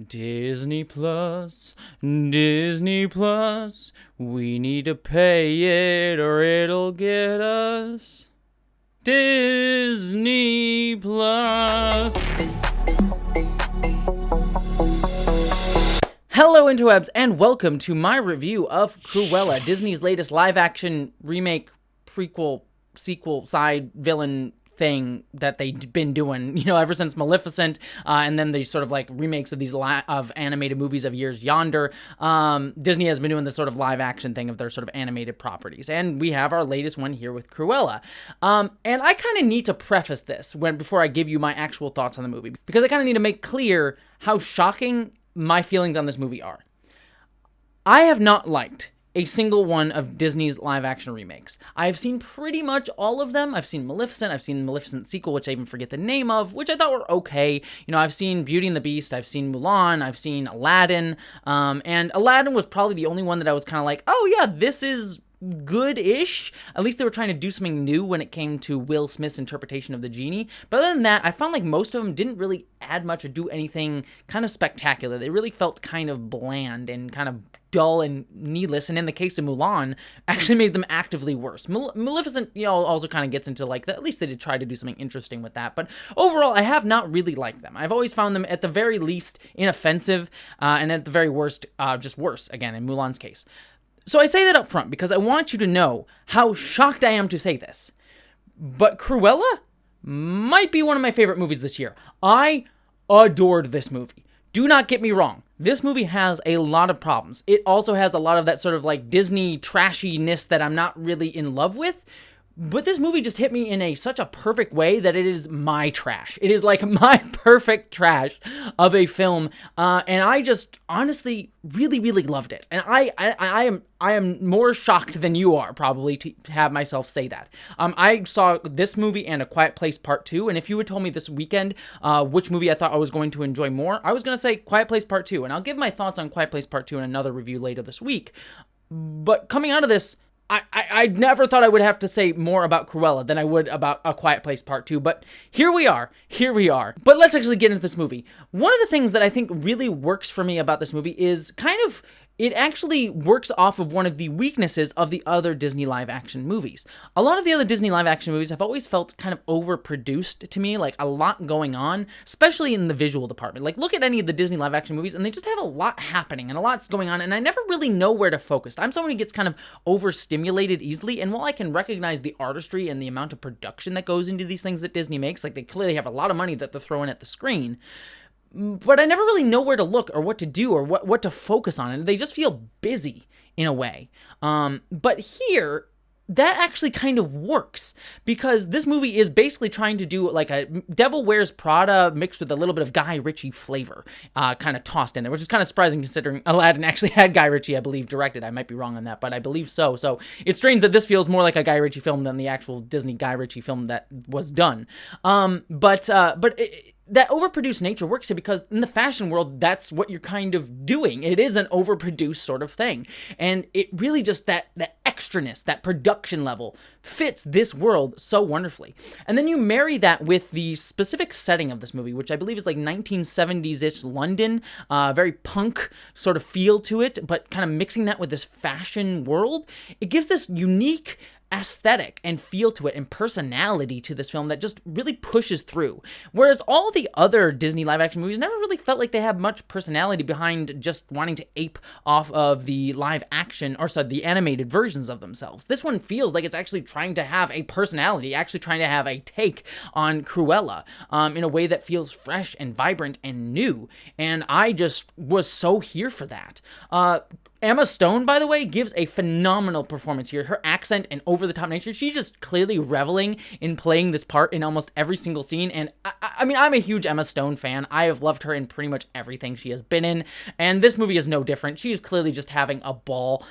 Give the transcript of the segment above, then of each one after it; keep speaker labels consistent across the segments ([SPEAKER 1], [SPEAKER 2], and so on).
[SPEAKER 1] Disney Plus, Disney Plus, we need to pay it or it'll get us. Disney Plus. Hello interwebs and welcome to my review of Cruella, Disney's latest live-action remake, prequel, sequel, side villain thing that they've been doing, ever since Maleficent, and then the sort of like remakes of these of animated movies of years yonder. Disney has been doing this sort of live action thing of their sort of animated properties, and we have our latest one here with Cruella. And I kind of need to preface this before I give you my actual thoughts on the movie, because I kind of need to make clear how shocking my feelings on this movie are. I have not liked a single one of Disney's live-action remakes. I've seen pretty much all of them. I've seen Maleficent, I've seen Maleficent sequel, which I even forget the name of, which I thought were okay. I've seen Beauty and the Beast, I've seen Mulan, I've seen Aladdin, and Aladdin was probably the only one that I was kind of like, oh yeah, this is good-ish. At least they were trying to do something new when it came to Will Smith's interpretation of the genie. But other than that, I found like most of them didn't really add much or do anything kind of spectacular. They really felt kind of bland and kind of dull and needless, and in the case of Mulan, actually made them actively worse. Maleficent, also kind of gets into like that. At least they did try to do something interesting with that, but overall, I have not really liked them. I've always found them at the very least inoffensive, and at the very worst, just worse. Again, in Mulan's case. So I say that up front because I want you to know how shocked I am to say this. But Cruella might be one of my favorite movies this year. I adored this movie. Do not get me wrong. This movie has a lot of problems. It also has a lot of that sort of like Disney trashiness that I'm not really in love with. But this movie just hit me in such a perfect way that it is my trash. It is like my perfect trash of a film, and I just honestly really, really loved it. And I am more shocked than you are probably to have myself say that. I saw this movie and A Quiet Place Part 2, and if you had told me this weekend which movie I thought I was going to enjoy more, I was going to say Quiet Place Part 2, and I'll give my thoughts on Quiet Place Part 2 in another review later this week. But coming out of this, I never thought I would have to say more about Cruella than I would about A Quiet Place Part 2, but here we are. But let's actually get into this movie. One of the things that I think really works for me about this movie is it actually works off of one of the weaknesses of the other Disney live-action movies. A lot of the other Disney live-action movies have always felt kind of overproduced to me, like a lot going on, especially in the visual department. Like, look at any of the Disney live-action movies, and they just have a lot happening and a lot's going on, and I never really know where to focus. I'm someone who gets kind of overstimulated easily, and while I can recognize the artistry and the amount of production that goes into these things that Disney makes, like they clearly have a lot of money that they're throwing at the screen, but I never really know where to look or what to do or what to focus on, and they just feel busy in a way. But here, that actually kind of works, because this movie is basically trying to do like a Devil Wears Prada mixed with a little bit of Guy Ritchie flavor kind of tossed in there, which is kind of surprising considering Aladdin actually had Guy Ritchie, I believe, directed. I might be wrong on that, but I believe so. So it's strange that this feels more like a Guy Ritchie film than the actual Disney Guy Ritchie film that was done. That overproduced nature works here because in the fashion world, that's what you're kind of doing. It is an overproduced sort of thing. And it really just, that extraness, that production level fits this world so wonderfully. And then you marry that with the specific setting of this movie, which I believe is like 1970s-ish London, very punk sort of feel to it, but kind of mixing that with this fashion world. It gives this unique aesthetic and feel to it and personality to this film that just really pushes through. Whereas all the other Disney live action movies never really felt like they have much personality behind just wanting to ape off of the live action, or sorry, the animated versions of themselves. This one feels like it's actually trying to have a personality, actually trying to have a take on Cruella in a way that feels fresh and vibrant and new. And I just was so here for that. Emma Stone, by the way, gives a phenomenal performance here. Her accent and over-the-top nature, she's just clearly reveling in playing this part in almost every single scene. And I mean, I'm a huge Emma Stone fan. I have loved her in pretty much everything she has been in. And this movie is no different. She is clearly just having a ball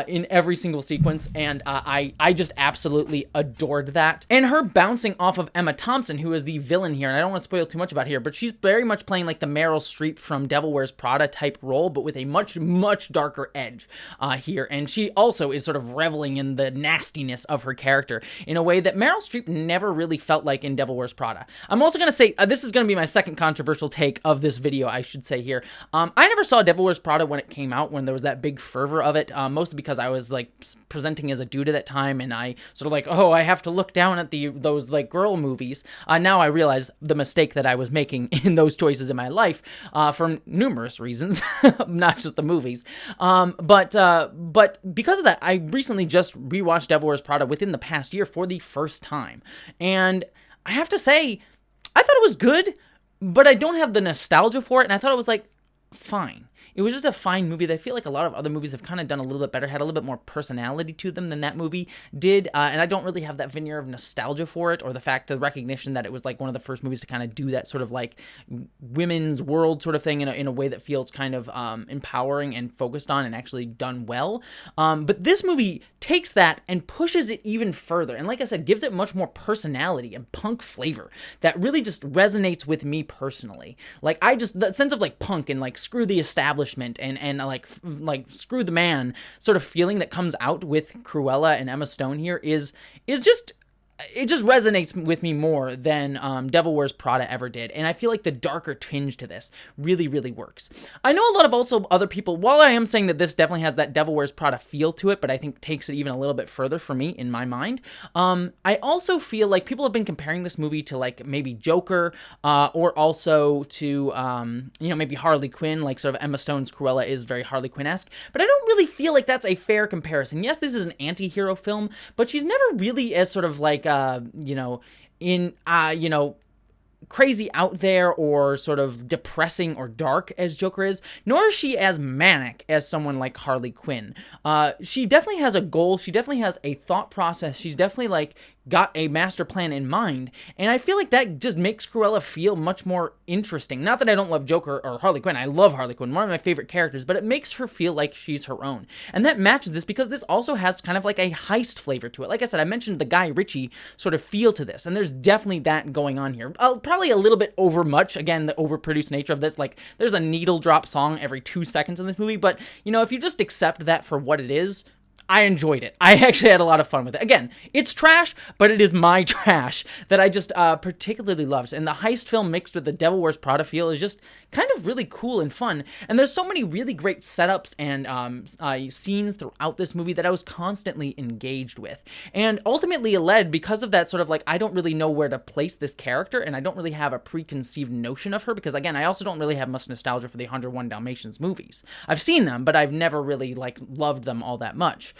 [SPEAKER 1] in every single sequence. And I just absolutely adored that. And her bouncing off of Emma Thompson, who is the villain here. And I don't want to spoil too much about here, but she's very much playing like the Meryl Streep from Devil Wears Prada type role, but with a much, much darker edge. edge here, and she also is sort of reveling in the nastiness of her character in a way that Meryl Streep never really felt like in Devil Wears Prada. I'm also going to say, this is going to be my second controversial take of this video, I should say here. I never saw Devil Wears Prada when it came out, when there was that big fervor of it, mostly because I was like presenting as a dude at that time, and I sort of like, oh, I have to look down at those like girl movies. Now I realize the mistake that I was making in those choices in my life, for numerous reasons, not just the movies. But because of that, I recently just rewatched Devil Wears Prada within the past year for the first time, and I have to say, I thought it was good, but I don't have the nostalgia for it, and I thought it was like fine. It was just a fine movie that I feel like a lot of other movies have kind of done a little bit better, had a little bit more personality to them than that movie did, and I don't really have that veneer of nostalgia for it, or the recognition that it was like one of the first movies to kind of do that sort of like women's world sort of thing in a way that feels kind of empowering and focused on and actually done well. But this movie takes that and pushes it even further, and like I said, gives it much more personality and punk flavor that really just resonates with me personally. Like, that sense of like punk and like screw the establishment and like screw the man sort of feeling that comes out with Cruella and Emma Stone here is just, it just resonates with me more than Devil Wears Prada ever did, and I feel like the darker tinge to this really, really works. I know a lot of also other people, while I am saying that this definitely has that Devil Wears Prada feel to it, but I think takes it even a little bit further for me in my mind, I also feel like people have been comparing this movie to like maybe Joker, or also to, maybe Harley Quinn, like sort of Emma Stone's Cruella is very Harley Quinn-esque, but I don't really feel like that's a fair comparison. Yes, this is an anti-hero film, but she's never really as sort of like crazy out there or sort of depressing or dark as Joker is, nor is she as manic as someone like Harley Quinn. She definitely has a goal. She definitely has a thought process. She's definitely like got a master plan in mind, and I feel like that just makes Cruella feel much more interesting. Not that I don't love Joker or Harley Quinn. I love Harley Quinn, one of my favorite characters, but it makes her feel like she's her own. And that matches this because this also has kind of like a heist flavor to it. Like I said, I mentioned the Guy Ritchie sort of feel to this, and there's definitely that going on here. Probably a little bit over much, again, the overproduced nature of this. Like, there's a needle drop song every 2 seconds in this movie, but, if you just accept that for what it is, I enjoyed it. I actually had a lot of fun with it. Again, it's trash, but it is my trash that I just particularly loved. And the heist film mixed with the Devil Wears Prada feel is just kind of really cool and fun. And there's so many really great setups and scenes throughout this movie that I was constantly engaged with. And ultimately it led, because of that sort of like, I don't really know where to place this character, and I don't really have a preconceived notion of her, because again, I also don't really have much nostalgia for the 101 Dalmatians movies. I've seen them, but I've never really like loved them all that much.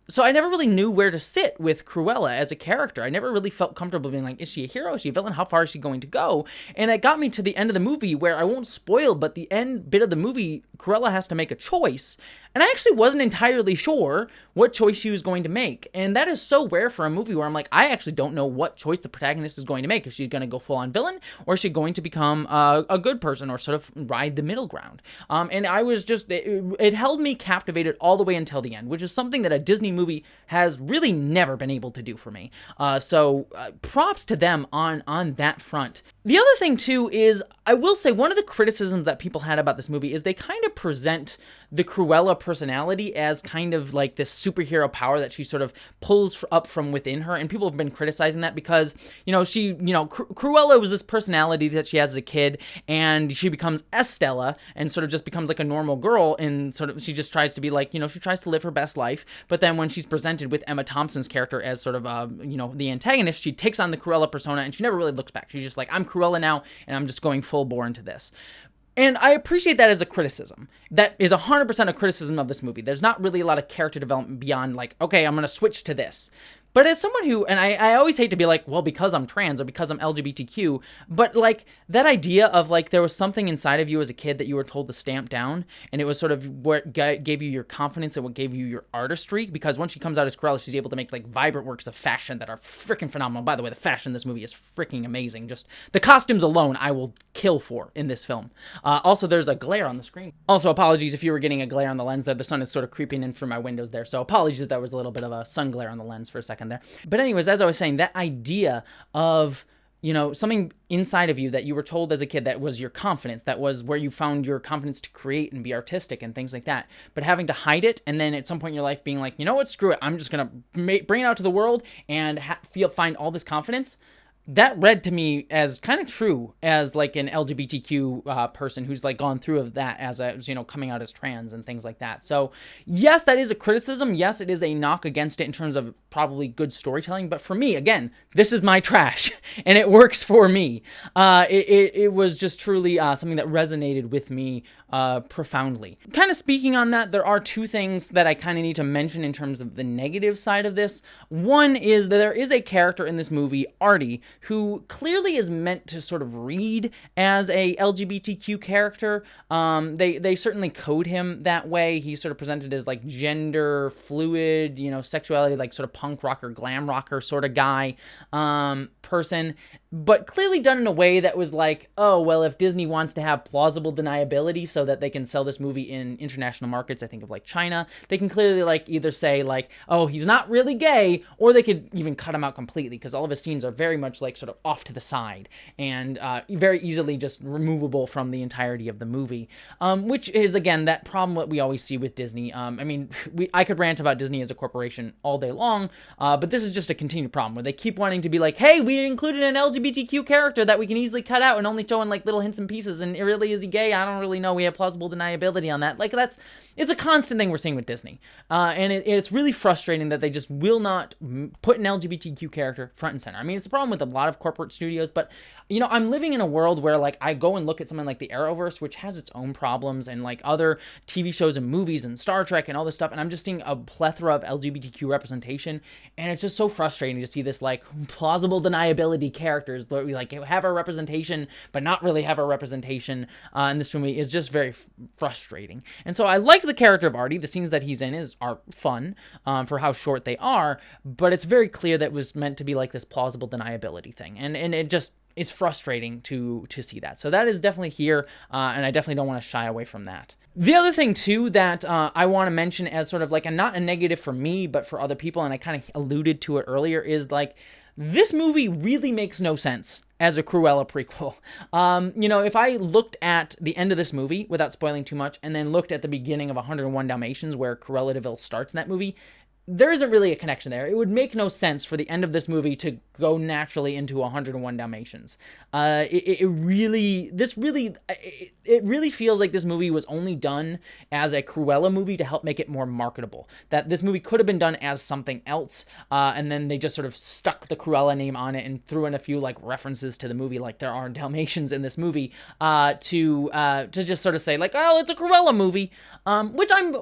[SPEAKER 1] So I never really knew where to sit with Cruella as a character. I never really felt comfortable being like, is she a hero? Is she a villain? How far is she going to go? And it got me to the end of the movie where, I won't spoil, but the end bit of the movie, Cruella has to make a choice. And I actually wasn't entirely sure what choice she was going to make. And that is so rare for a movie where I'm like, I actually don't know what choice the protagonist is going to make. Is she going to go full-on villain, or is she going to become a good person, or sort of ride the middle ground? And I was just, it held me captivated all the way until the end, which is something that a Disney movie has really never been able to do for me. So props to them on that front. The other thing, too, is I will say one of the criticisms that people had about this movie is they kind of present the Cruella personality as kind of like this superhero power that she sort of pulls up from within her, and people have been criticizing that because, Cruella was this personality that she has as a kid, and she becomes Estella and sort of just becomes like a normal girl, and sort of she just tries to be like, she tries to live her best life, but then when she's presented with Emma Thompson's character as sort of, the antagonist, she takes on the Cruella persona, and she never really looks back. She's just like, I'm Cruella now, and I'm just going full bore into this. And I appreciate that as a criticism. That is 100% a criticism of this movie. There's not really a lot of character development beyond like, okay, I'm going to switch to this. But as someone who, and I always hate to be like, well, because I'm trans or because I'm LGBTQ, but like that idea of like there was something inside of you as a kid that you were told to stamp down, and it was sort of what gave you your confidence and what gave you your artistry, because once she comes out as Cruella, she's able to make like vibrant works of fashion that are freaking phenomenal. By the way, the fashion in this movie is freaking amazing. Just the costumes alone I will kill for in this film. Also, there's a glare on the screen. Also, apologies if you were getting a glare on the lens there. The sun is sort of creeping in through my windows there, so apologies if that was a little bit of a sun glare on the lens for a second there. But anyways, as I was saying, that idea of something inside of you that you were told as a kid that was your confidence, that was where you found your confidence to create and be artistic and things like that. But having to hide it, and then at some point in your life being like, you know what, screw it, I'm just gonna bring it out to the world and find all this confidence. That read to me as kind of true as like an LGBTQ person who's like gone through of that as coming out as trans and things like that. So yes, that is a criticism. Yes, it is a knock against it in terms of probably good storytelling. But for me, again, this is my trash and it works for me. It was just truly something that resonated with me profoundly. Kind of speaking on that, there are two things that I kind of need to mention in terms of the negative side of this. One is that there is a character in this movie, Artie, who clearly is meant to sort of read as a LGBTQ character. They certainly code him that way. He's sort of presented as like gender fluid, sexuality, like sort of punk rocker, glam rocker sort of guy, person, but clearly done in a way that was like, oh, well, if Disney wants to have plausible deniability so that they can sell this movie in international markets, I think of like China, they can clearly like either say like, oh, he's not really gay, or they could even cut him out completely, because all of his scenes are very much like sort of off to the side and very easily just removable from the entirety of the movie, which is, again, that problem that we always see with Disney. I could rant about Disney as a corporation all day long, but this is just a continued problem where they keep wanting to be like, hey, we included an LGBTQ character that we can easily cut out and only show in like little hints and pieces, and really, is he gay? I don't really know. We have plausible deniability on that. Like, it's a constant thing we're seeing with Disney, and it's really frustrating that they just will not put an LGBTQ character front and center. I mean, it's a problem with a lot of corporate studios, but I'm living in a world where like I go and look at something like the Arrowverse, which has its own problems, and like other TV shows and movies and Star Trek and all this stuff, and I'm just seeing a plethora of LGBTQ representation, and it's just so frustrating to see this like plausible deniability characters where we like have our representation but not really have our representation in this movie is just very frustrating. And so I liked the character of Artie. The scenes that he's in are fun for how short they are, but it's very clear that it was meant to be like this plausible deniability thing, and it just is frustrating to see that. So that is definitely here, and I definitely don't want to shy away from that. The other thing, too, that I want to mention as sort of like not a negative for me, but for other people, and I kind of alluded to it earlier, is like this movie really makes no sense as a Cruella prequel. If I looked at the end of this movie, without spoiling too much, and then looked at the beginning of 101 Dalmatians, where Cruella de Vil starts in that movie, there isn't really a connection there. It would make no sense for the end of this movie to go naturally into 101 Dalmatians. It really feels like this movie was only done as a Cruella movie to help make it more marketable. That this movie could have been done as something else, and then they just sort of stuck the Cruella name on it and threw in a few like references to the movie, like there are Dalmatians in this movie, to just sort of say like, oh, it's a Cruella movie,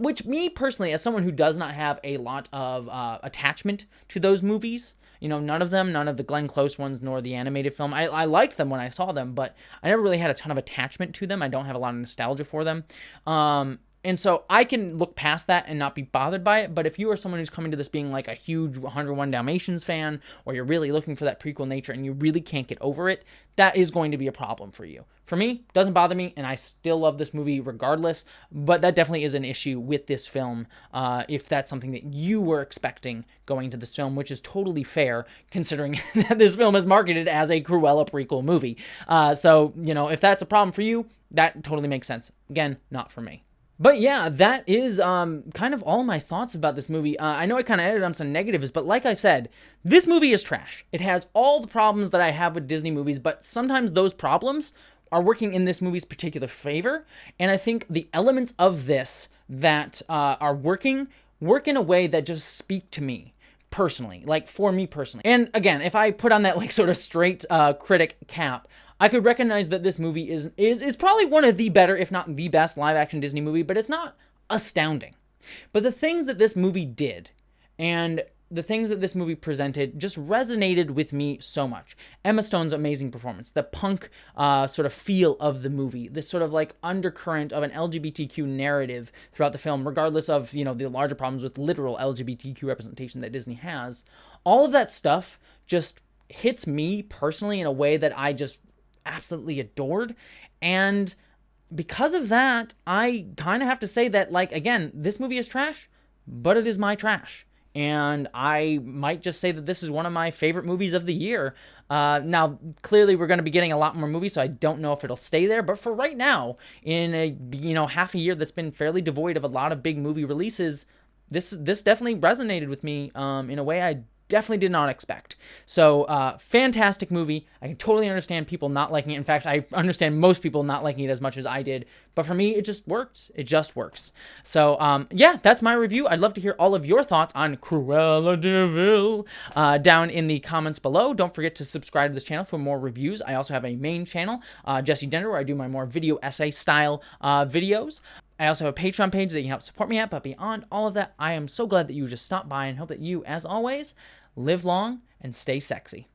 [SPEAKER 1] which me personally, as someone who does not have a lot of attachment to those movies, none of the Glenn Close ones nor the animated film, I liked them when I saw them, but I never really had a ton of attachment to them. I don't have a lot of nostalgia for them, and so I can look past that and not be bothered by it. But if you are someone who's coming to this being like a huge 101 Dalmatians fan, or you're really looking for that prequel nature and you really can't get over it, that is going to be a problem for you. For me, doesn't bother me, and I still love this movie regardless, but that definitely is an issue with this film, if that's something that you were expecting going to this film, which is totally fair, considering that this film is marketed as a Cruella prequel movie. So, if that's a problem for you, that totally makes sense. Again, not for me. But yeah, that is kind of all my thoughts about this movie. I know I kind of edited on some negatives, but like I said, this movie is trash. It has all the problems that I have with Disney movies, but sometimes those problems are working in this movie's particular favor. And I think the elements of this that are work in a way that just speak to me personally, like for me personally. And again, if I put on that like sort of straight critic cap, I could recognize that this movie is probably one of the better, if not the best, live-action Disney movie, but it's not astounding. But the things that this movie did, and the things that this movie presented, just resonated with me so much. Emma Stone's amazing performance, the punk sort of feel of the movie, this sort of like undercurrent of an LGBTQ narrative throughout the film, regardless of, the larger problems with literal LGBTQ representation that Disney has. All of that stuff just hits me personally in a way that I just absolutely adored, and because of that, I kind of have to say that, like, again, this movie is trash, but it is my trash, and I might just say that this is one of my favorite movies of the year. Now, clearly, we're going to be getting a lot more movies, so I don't know if it'll stay there. But for right now, in a half a year that's been fairly devoid of a lot of big movie releases, this definitely resonated with me in a way I definitely did not expect. So, fantastic movie. I can totally understand people not liking it. In fact, I understand most people not liking it as much as I did. But for me, it just works. It just works. So, yeah, that's my review. I'd love to hear all of your thoughts on Cruella de Vil down in the comments below. Don't forget to subscribe to this channel for more reviews. I also have a main channel, Jessie, where I do my more video essay style videos. I also have a Patreon page that you can help support me at, but beyond all of that, I am so glad that you just stopped by and hope that you, as always, live long and stay sexy.